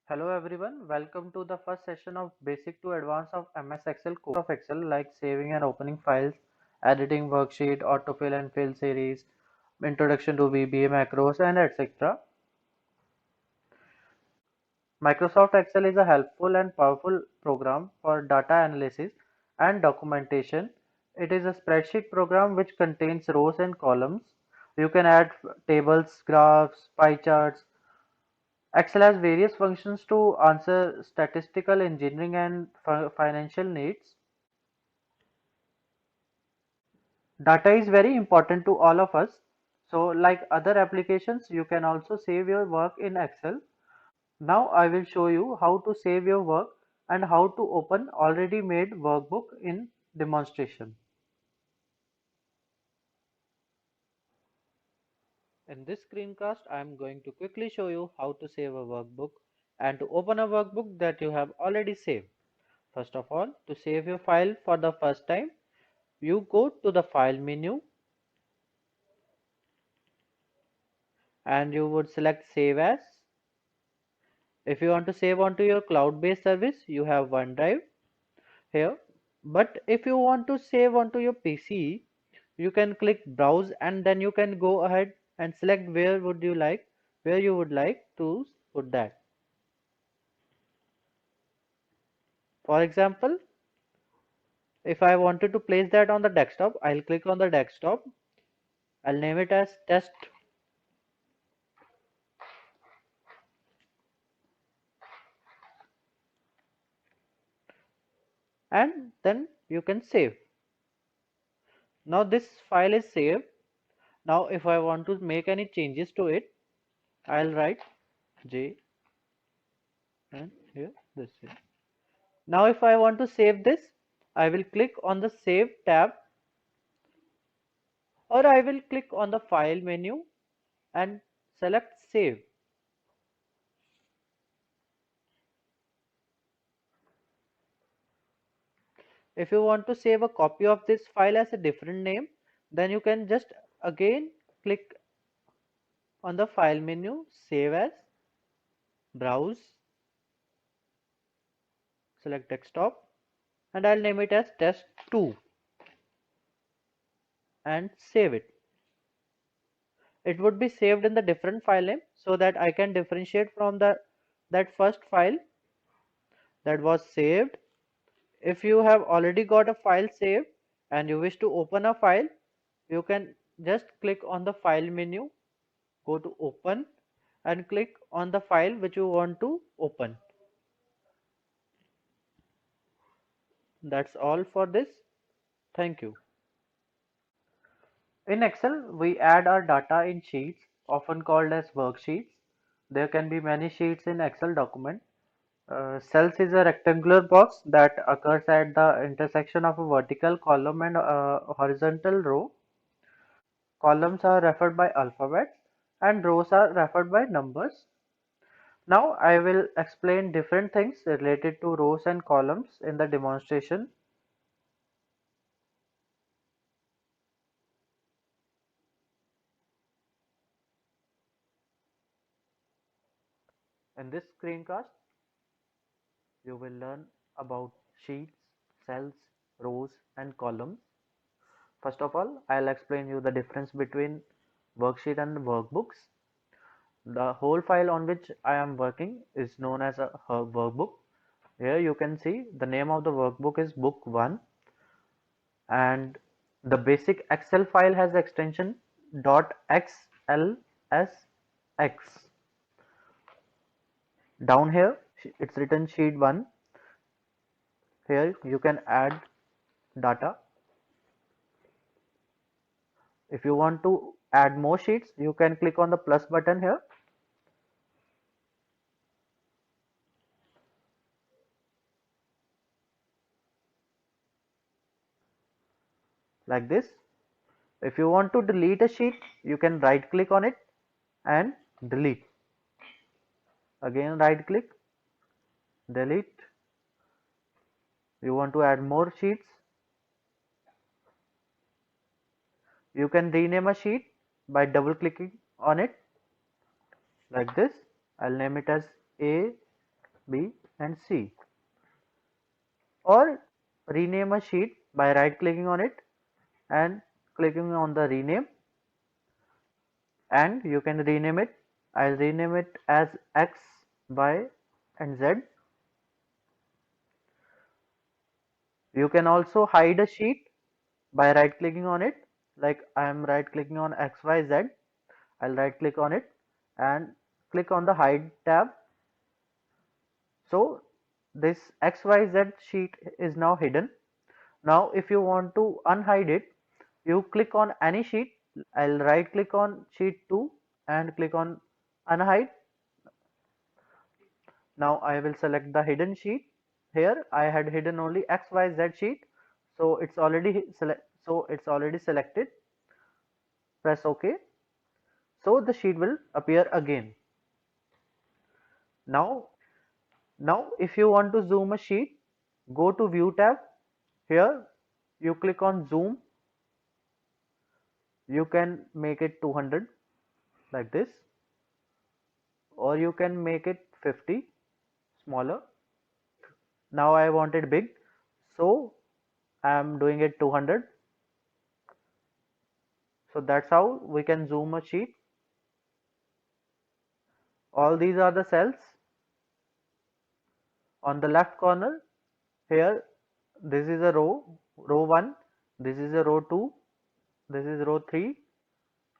Hello everyone, welcome to the first session of Basic to Advanced of MS Excel course of Excel like saving and opening files, editing worksheet, autofill and fill series, introduction to VBA macros and etc. Microsoft Excel is a helpful and powerful program for data analysis and documentation. It is a spreadsheet program which contains rows and columns. You can add tables, graphs, pie charts. Excel has various functions to answer statistical, engineering, and financial needs. Data is very important to all of us. So, like other applications, you can also save your work in Excel. Now, I will show you how to save your work and how to open already made workbook in demonstration. In this screencast, I am going to quickly show you how to save a workbook and to open a workbook that you have already saved. First of all, to save your file for the first time, you go to the file menu and you would select save as. If you want to save onto your cloud-based service, you have OneDrive here. But if you want to save onto your PC, you can click browse and then you can go ahead and select where you would like to put that. For example, if I wanted to place that on the desktop, I'll click on the desktop. I'll name it as test and then you can save. Now this file is saved. Now if I want to make any changes to it, I'll write J and here this is. Now if I want to save this, I will click on the Save tab or I will click on the File menu and select Save. If you want to save a copy of this file as a different name, then you can just again click on the File menu, Save as, Browse, select Desktop, and I'll name it as Test2 and save it. It would be saved in the different file name so that I can differentiate from that first file that was saved. If you have already got a file saved and you wish to open a file, you can just click on the file menu, go to open and click on the file which you want to open. That's all for this. Thank you. In Excel, we add our data in sheets, often called as worksheets. There can be many sheets in Excel document. Cells is a rectangular box that occurs at the intersection of a vertical column and a horizontal row. Columns are referred by alphabets and rows are referred by numbers. Now I will explain different things related to rows and columns in the demonstration. In this screencast, you will learn about sheets, cells, rows and columns. First of all, I'll explain you the difference between worksheet and workbooks. The whole file on which I am working is known as a workbook. Here you can see the name of the workbook is book 1 and the basic Excel file has the extension .xlsx. Down here it's written sheet 1. Here you can add data. If you want to add more sheets, you can click on the plus button here. Like this. If you want to delete a sheet, you can right click on it and delete. Again right click, delete. You want to add more sheets, you can rename a sheet by double clicking on it like this. I'll name it as A B and C. Or rename a sheet by right clicking on it and clicking on the rename, and you can rename it. I'll rename it as X, Y and Z. You can also hide a sheet by right clicking on it, like I am right clicking on XYZ. I'll right click on it and click on the hide tab. So this XYZ sheet is now hidden. Now if you want to unhide it, you click on any sheet. I'll right click on sheet 2 and click on unhide. Now I will select the hidden sheet. Here I had hidden only XYZ sheet, so it's already selected. Press OK. So the sheet will appear again. Now if you want to zoom a sheet, go to View tab. Here you click on Zoom. You can make it 200 like this, or you can make it 50 smaller. Now I want it big, so I am doing it 200. So that's how we can zoom a sheet. All these are the cells. On the left corner, here this is a row 1, this is a row 2, this is row 3.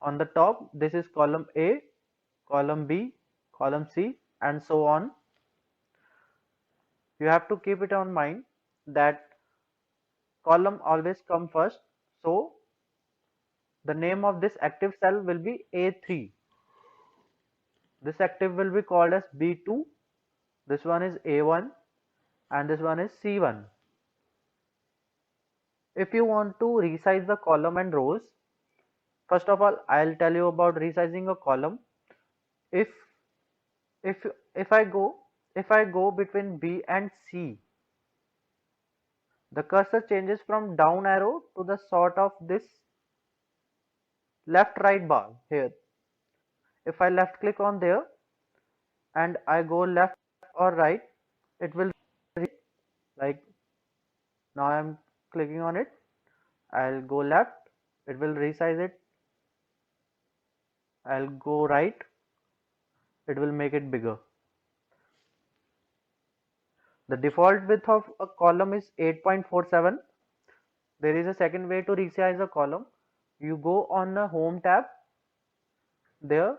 On the top, this is column A, column B, column C, and so on. You have to keep it on mind that column always come first. So the name of this active cell will be A3. This active will be called as B2. This one is A1 and this one is C1. If you want to resize the column and rows, first of all, I'll tell you about resizing a column. If if if I go if I go between B and C, the cursor changes from down arrow to the sort of this left right bar here. If I left click on there and I go left or right, it will, like, now I'm clicking on it. I'll go left, it will resize it. I'll go right, it will make it bigger. The default width of a column is 8.47. There is a second way to resize a column. You go on the home tab, there,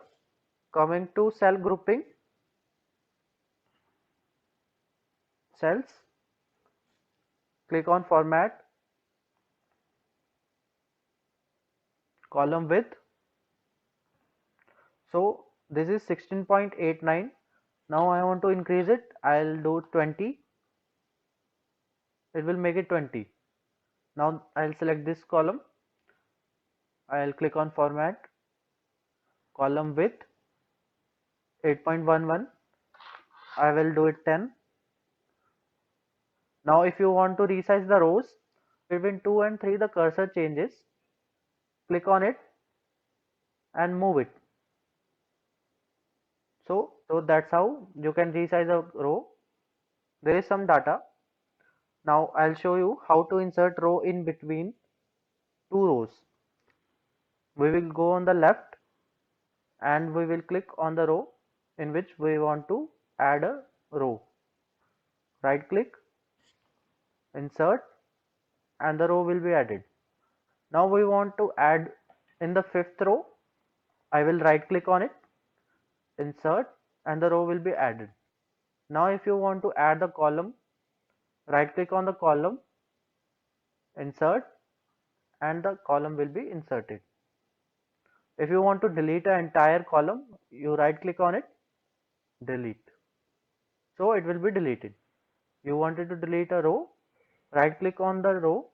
coming to cell grouping, cells, click on format, column width. So this is 16.89. Now I want to increase it. I'll do 20. It will make it 20. Now I'll select this column. I'll click on format, column width 8.11. I will do it 10. Now if you want to resize the rows, between 2 and 3 the cursor changes. Click on it and move it. So that's how you can resize a row. There is some data. Now I'll show you how to insert row in between two rows. We will go on the left and we will click on the row in which we want to add a row. Right click, insert, and the row will be added. Now we want to add in the fifth row. I will right click on it, insert, and the row will be added. Now if you want to add the column, right click on the column, insert, and the column will be inserted. If you want to delete an entire column, you right click on it, delete. So it will be deleted. You wanted to delete a row, right click on the row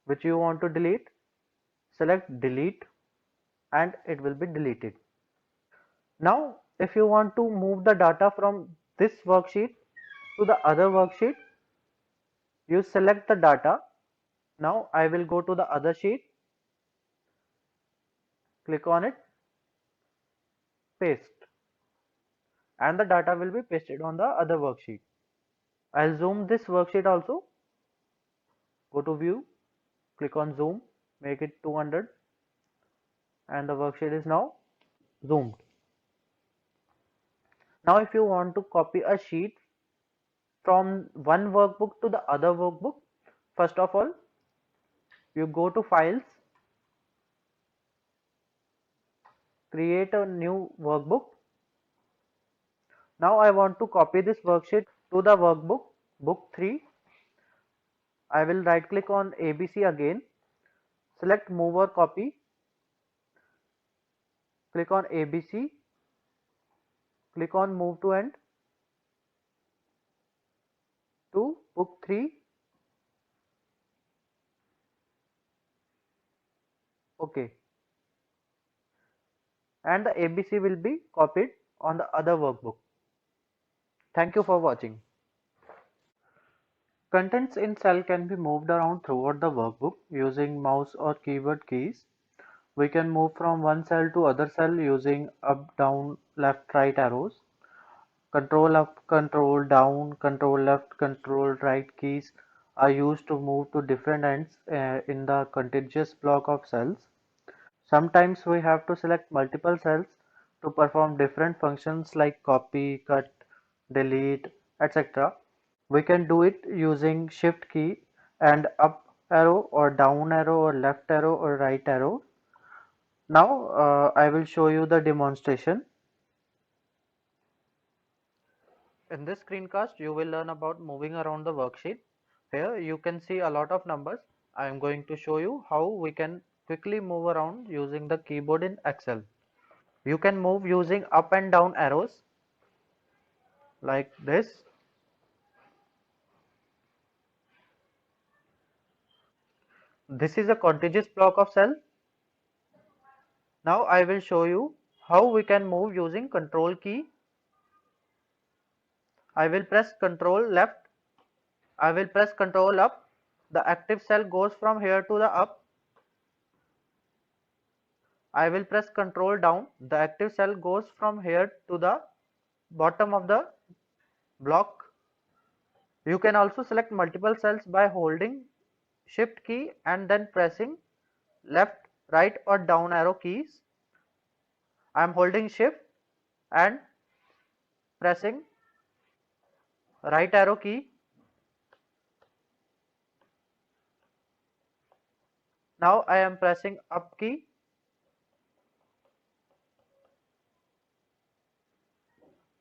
which you want to delete, select delete, and it will be deleted. Now if you want to move the data from this worksheet to the other worksheet, you select the data. Now I will go to the other sheet, click on it, paste. and the data will be pasted on the other worksheet. I'll zoom this worksheet also. Go to view, click on zoom, make it 200, and the worksheet is now zoomed. Now if you want to copy a sheet from one workbook to the other workbook, first of all, you go to files, create a new workbook. Now I want to copy this worksheet to the workbook, book 3. I will right click on ABC again, select move or copy, click on ABC, click on move to end to book 3. OK, and the ABC will be copied on the other workbook. Thank you for watching. Contents in cell can be moved around throughout the workbook using mouse or keyboard keys. We can move from one cell to other cell using up, down, left, right arrows. Control up, control down, control left, control right keys are used to move to different ends in the contiguous block of cells. Sometimes we have to select multiple cells to perform different functions like copy, cut, delete, etc. We can do it using shift key and up arrow or down arrow or left arrow or right arrow. Now I will show you the demonstration. In this screencast, you will learn about moving around the worksheet. Here you can see a lot of numbers. I am going to show you how we can quickly move around using the keyboard in Excel. You can move using up and down arrows like this. This is a contiguous block of cell. Now I will show you how we can move using control key. I will press control left. I will press control up. The active cell goes from here to the up. I will press control down. The active cell goes from here to the bottom of the block. You can also select multiple cells by holding shift key and then pressing left, right or down arrow keys. I am holding shift and pressing right arrow key. Now I am pressing up key.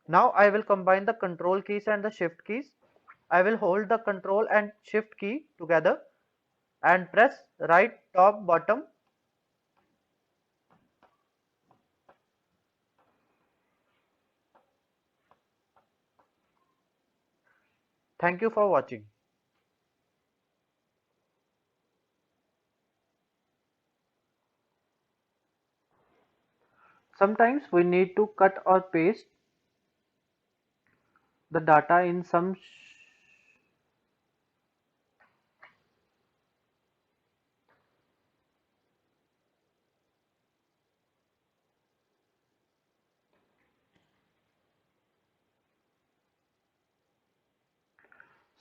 Now I will combine the control keys and the shift keys. I will hold the control and shift key together and press right, top, bottom. Thank you for watching. Sometimes we need to cut or paste the data in some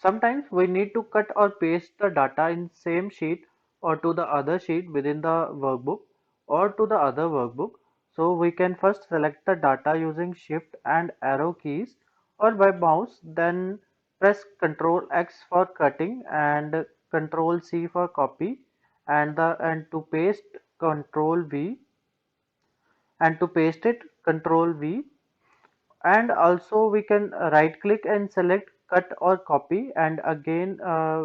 Sometimes we need to cut or paste the data in same sheet or to the other sheet within the workbook or to the other workbook. So we can first select the data using shift and arrow keys or by mouse, then press Ctrl X for cutting and Ctrl C for copy and to paste Ctrl V and to paste it Ctrl V, and also we can right click and select cut or copy, and again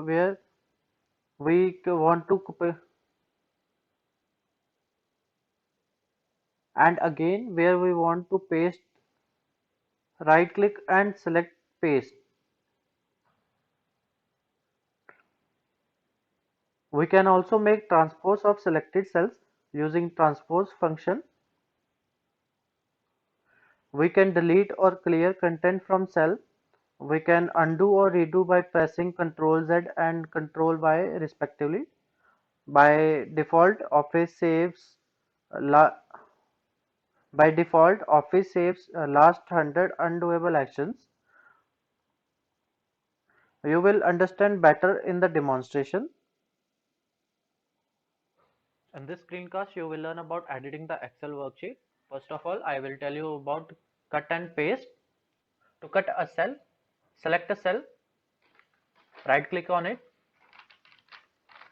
where we want to copy, and again where we want to paste, right click and select paste. We can also make transpose of selected cells using transpose function. We can delete or clear content from cell. We can undo or redo by pressing Ctrl Z and Ctrl Y respectively. By default, Office saves By default, Office saves last 100 undoable actions. You will understand better in the demonstration. In this screencast, you will learn about editing the Excel worksheet. First of all, I will tell you about cut and paste. To cut a cell, select a cell, right click on it,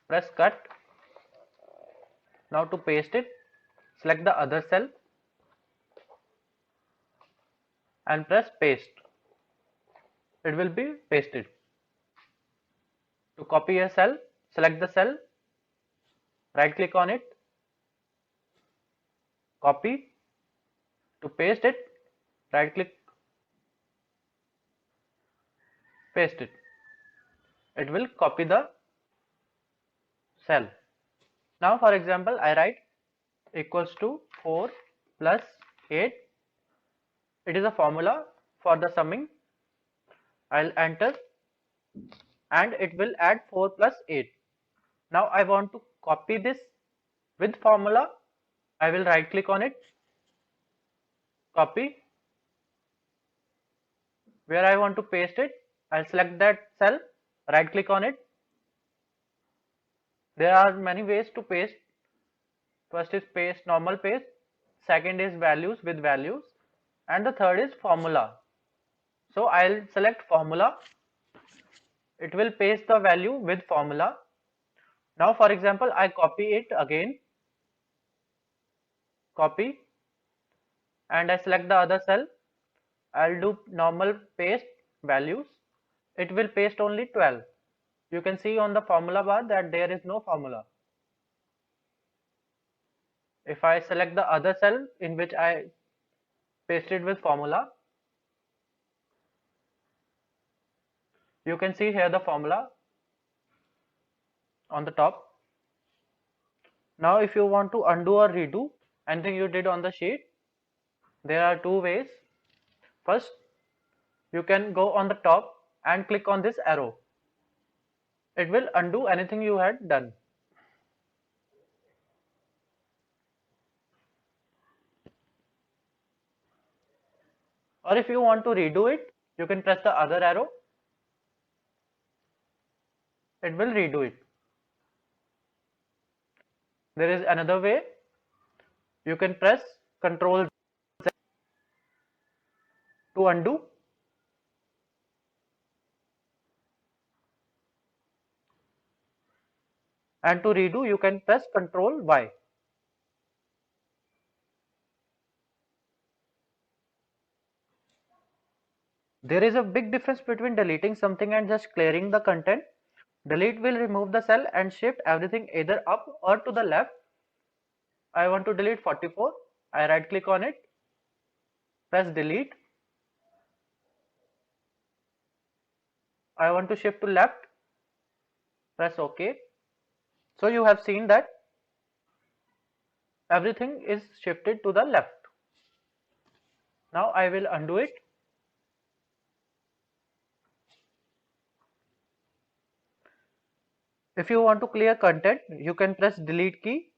press cut. Now to paste it, select the other cell and press paste. It will be pasted. To copy a cell, select the cell, right click on it, copy. To paste it, right click, paste it. It will copy the cell. Now for example, I write equals to 4 plus 8. It is a formula for the summing. I'll enter and it will add 4 plus 8. Now I want to copy this with formula. I will right click on it, copy. Where I want to paste it, I'll select that cell, right click on it. There are many ways to paste. First is paste, normal paste. Second is values with values. And the third is formula. So I'll select formula. It will paste the value with formula. Now for example, I copy it again, copy, and I select the other cell. I'll do normal paste values. It will paste only 12. You can see on the formula bar that there is no formula. If I select the other cell in which I pasted with formula, you can see here the formula on the top. Now if you want to undo or redo anything you did on the sheet, there are two ways. First, you can go on the top and click on this arrow. It will undo anything you had done. Or if you want to redo it, you can press the other arrow. It will redo it. There is another way. You can press Ctrl Z to undo. And to redo, you can press Ctrl Y. There is a big difference between deleting something and just clearing the content. Delete will remove the cell and shift everything either up or to the left. I want to delete 44. I right click on it, press delete. I want to shift to left, press OK. So you have seen that everything is shifted to the left. Now I will undo it. If you want to clear content, you can press delete key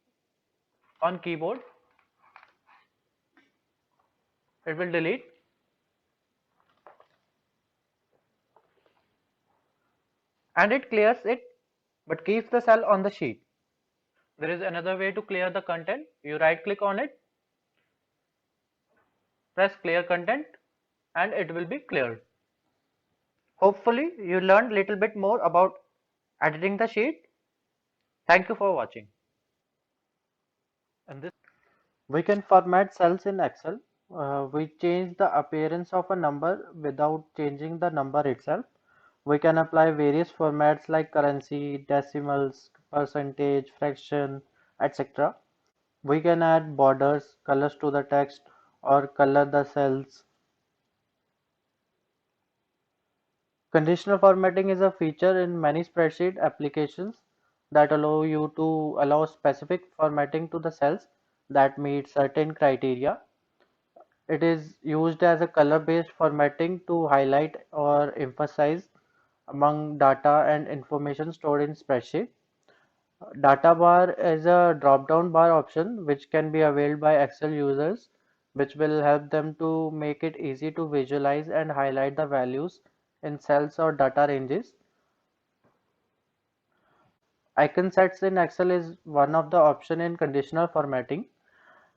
on keyboard. It will delete. And it clears it but keeps the cell on the sheet. There is another way to clear the content. You right click on it, press clear content and it will be cleared. Hopefully you learned little bit more about editing the sheet. Thank you for watching. And this we can format cells in Excel. We change the appearance of a number without changing the number itself. We can apply various formats like currency, decimals, percentage, fraction, etc. We can add borders, colors to the text, or color the cells. Conditional formatting is a feature in many spreadsheet applications that allow specific formatting to the cells that meet certain criteria. It is used as a color-based formatting to highlight or emphasize among data and information stored in spreadsheet. Data bar is a drop-down bar option which can be availed by Excel users which will help them to make it easy to visualize and highlight the values in cells or data ranges. Icon sets in Excel is one of the option in conditional formatting.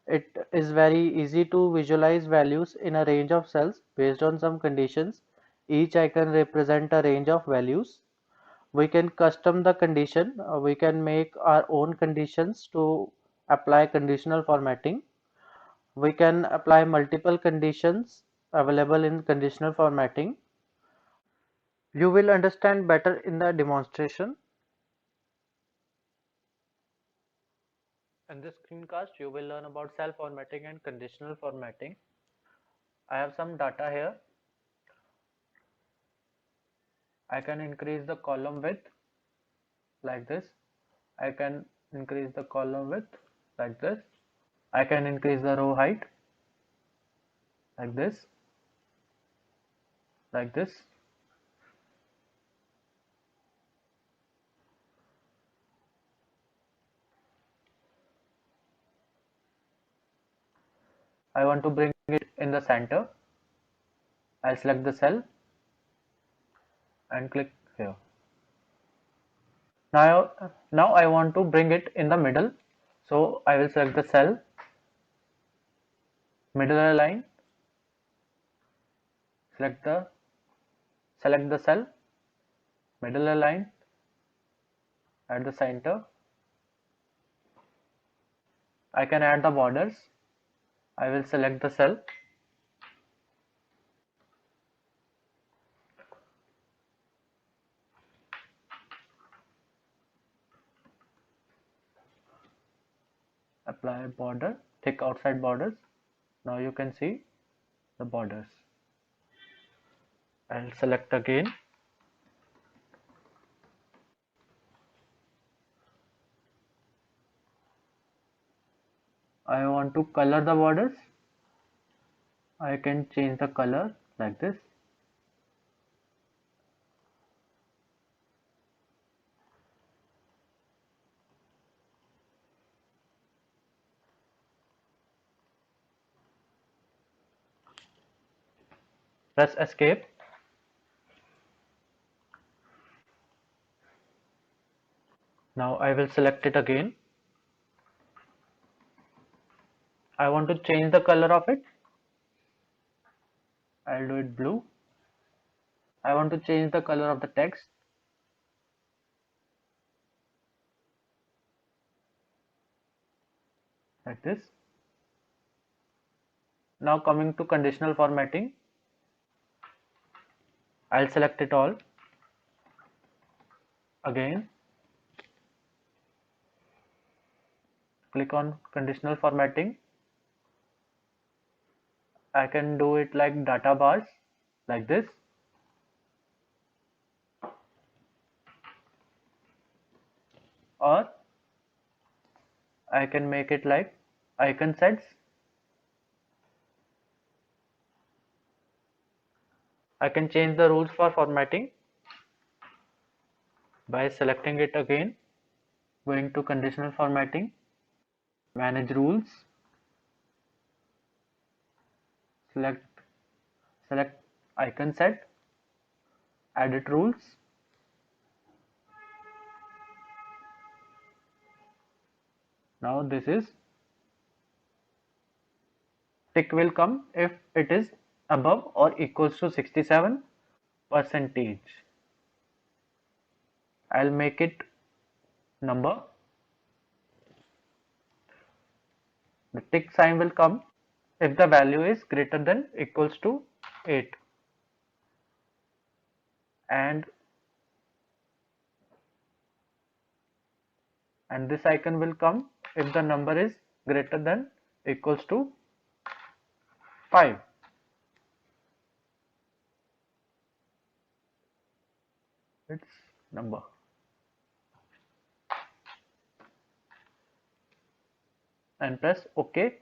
It is very easy to visualize values in a range of cells based on some conditions. Each icon represent a range of values. We can custom the condition. We can make our own conditions to apply conditional formatting. We can apply multiple conditions available in conditional formatting. You will understand better in the demonstration. In this screencast, you will learn about cell formatting and conditional formatting. I have some data here. I can increase the column width like this. I can increase the column width like this. I can increase the row height like this, like this. I want to bring it in the center. I'll select the cell and click here. Now I want to bring it in the middle. So I will select the cell, middle align, select the cell, middle align at the center. I can add the borders. I will select the cell. Apply border, thick outside borders. Now you can see the borders. I'll select again. I want to color the borders. I can change the color like this. Press escape. Now I will select it again. I want to change the color of it. I'll do it blue. I want to change the color of the text. Like this. Now coming to conditional formatting. I'll select it all. Again. Click on conditional formatting. I can do it like data bars, like this. Or I can make it like icon sets. I can change the rules for formatting by selecting it again, going to conditional formatting, manage rules, select select icon set, edit rules. Now this is tick will come if it is above or equals to 67%. I'll make it number. The tick sign will come if the value is greater than equals to 8, and this icon will come if the number is greater than equals to 5. It's number. And press OK.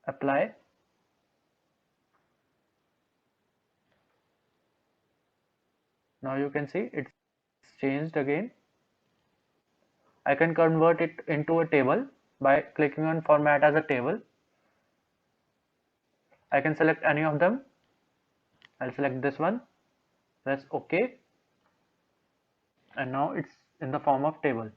Apply. Now you can see it's changed again. I can convert it into a table by clicking on format as a table. I can select any of them. I'll select this one, press OK, and now it's in the form of table.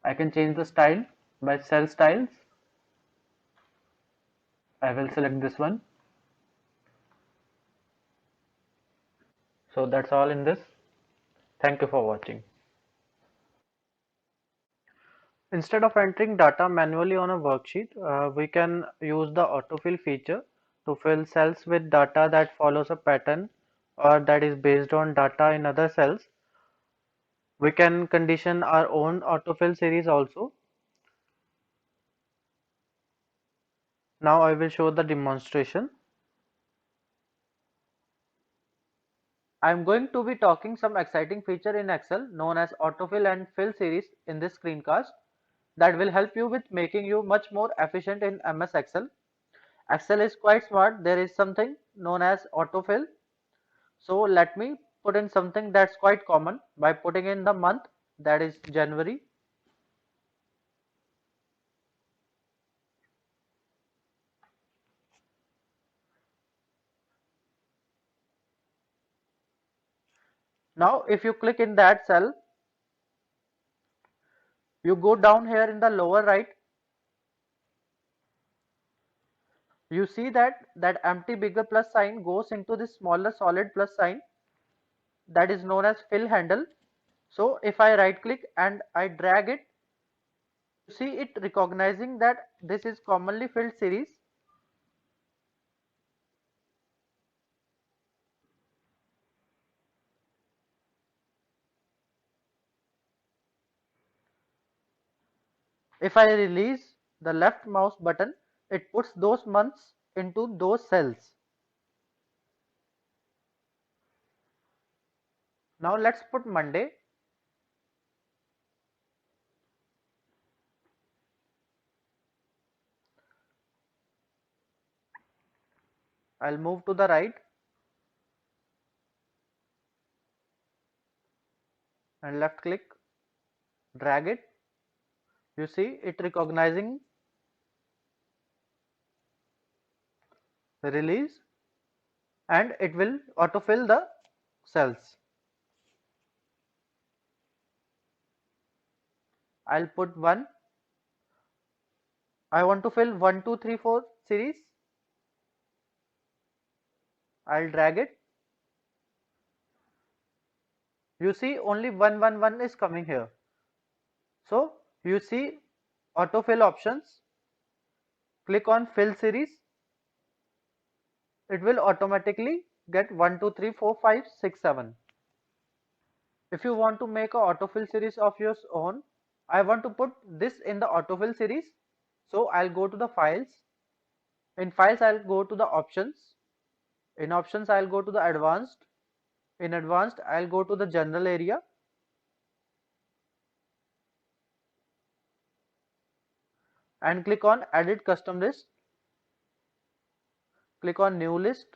I can change the style by cell styles. I will select this one. So that's all in this. Thank you for watching. Instead of entering data manually on a worksheet, we can use the autofill feature to fill cells with data that follows a pattern or that is based on data in other cells. We can condition our own autofill series also. Now I will show the demonstration. I am going to be talking some exciting feature in Excel known as autofill and fill series in this screencast that will help you with making you much more efficient in MS Excel. Excel is quite smart. There is something known as autofill. So let me put in something that's quite common by putting in the month, that is January. Now if you click in that cell, you go down here in the lower right, you see that empty bigger plus sign goes into this smaller solid plus sign that is known as fill handle. So if I right click and I drag it, you see it recognizing that this is commonly filled series. If I release the left mouse button, it puts those months into those cells. Now let's put Monday. I'll move to the right and left click, drag it. You see it recognizing, release, and it will autofill the cells. I'll put 1. I want to fill 1, 2, 3, 4 series. I'll drag it. You see only 1, 1, 1 is coming here. So you see autofill options. Click on fill series. It will automatically get 1, 2, 3, 4, 5, 6, 7. If you want to make a autofill series of your own, I want to put this in the autofill series. So I'll go to the files. In files, I'll go to the options. In options, I'll go to the advanced. In advanced, I'll go to the general area. And click on edit custom list. Click on new list.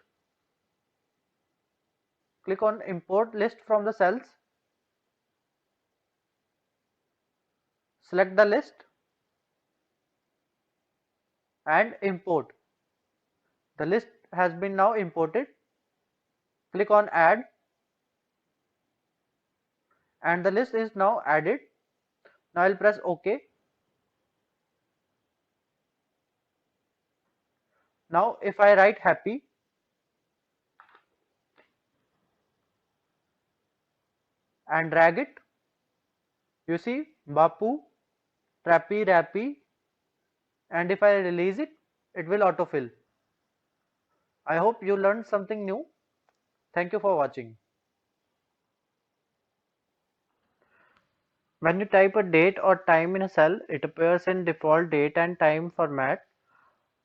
Click on import list from the cells. Select the list and import. The list has been now imported. Click on add and the list is now added. Now I'll press OK. Now if I write happy and drag it, you see Bapu, Trappy, Rappy, and if I release it, it will autofill. I hope you learned something new. Thank you for watching. When you type a date or time in a cell, it appears in default date and time format.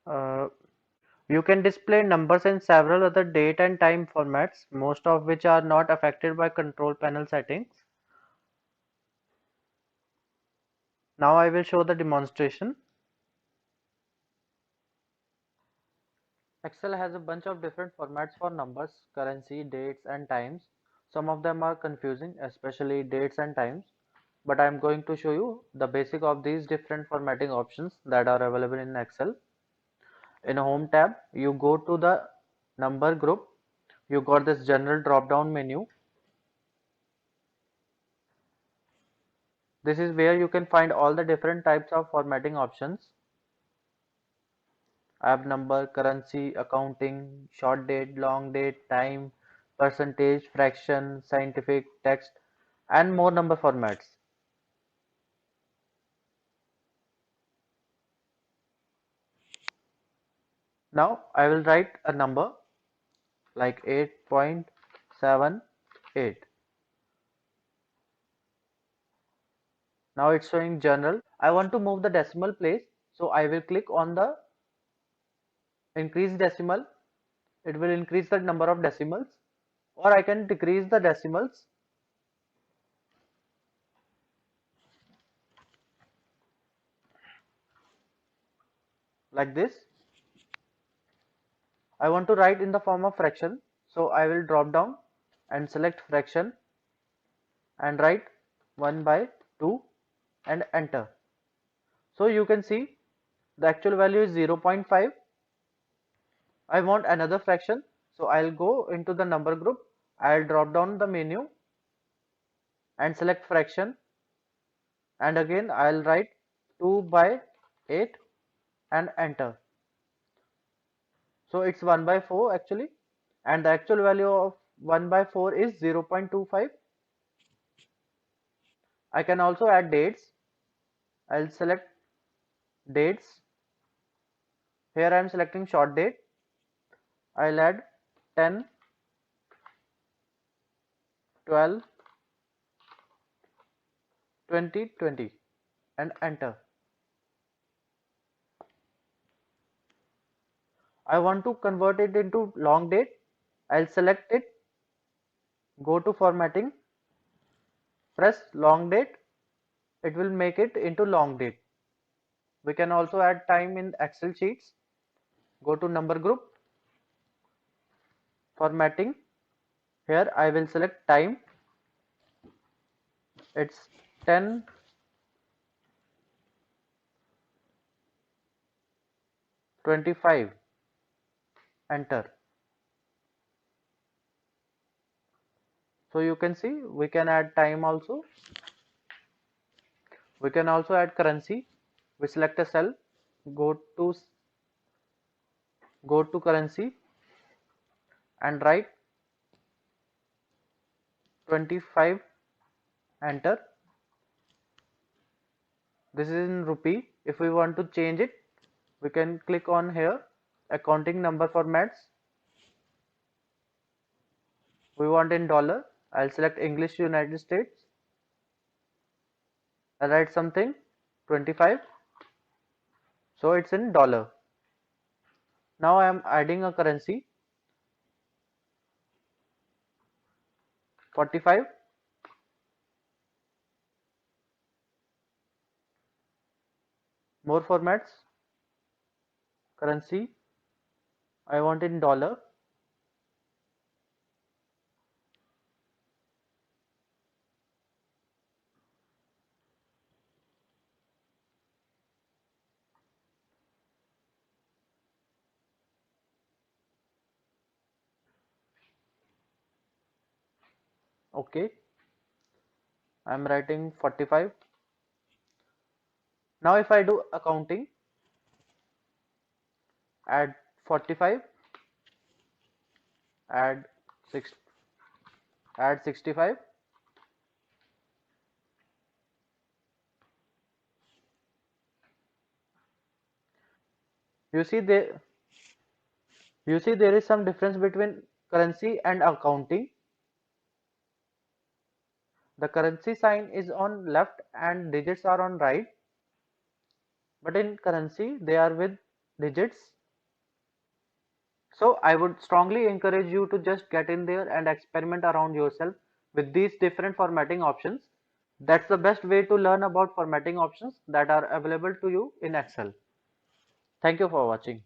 Uh, you can display numbers in several other date and time formats, most of which are not affected by control panel settings. Now I will show the demonstration. Excel has a bunch of different formats for numbers, currency, dates, and times. Some of them are confusing, especially dates and times, but I'm going to show you the basic of these different formatting options that are available in Excel. In a home tab, you go to the number group, you got this general drop down menu. This is where you can find all the different types of formatting options. I have number, currency, accounting, short date, long date, time, percentage, fraction, scientific, text, and more number formats. Now I will write a number like 8.78. Now it's showing general. I want to move the decimal place, so I will click on the increase decimal. It will increase the number of decimals, or I can decrease the decimals like this. I want to write in the form of fraction, so I will drop down and select fraction and write 1 by 2 and enter. So you can see the actual value is 0.5. I want another fraction, so I'll go into the number group. I'll drop down the menu and select fraction, and again I'll write 2 by 8 and enter. So it's 1 by 4 actually, and the actual value of 1 by 4 is 0.25. I can also add dates. I'll select dates. Here I am selecting short date. I'll add 10, 12, 20, 20 and enter. I want to convert it into long date. I'll select it, go to formatting, press long date. It will make it into long date. We can also add time in Excel sheets. Go to number group, formatting. Here I will select time. It's 10:25. Enter. So you can see we can add time also. We can also add currency. We select a cell, go to currency and write 25, enter. This is in rupee. If we want to change it, we can click on here, accounting number formats. We want in dollar. I'll select English United States. I'll write something 25. So it's in dollar. Now I am adding a currency 45. More formats. Currency. I want in dollar. Okay. I'm writing 45. Now if I do accounting, add 45, add 6, add 65. You see there is some difference between currency and accounting. The currency sign is on left and digits are on right, but in currency they are with digits. So I would strongly encourage you to just get in there and experiment around yourself with these different formatting options. That's the best way to learn about formatting options that are available to you in Excel. Thank you for watching.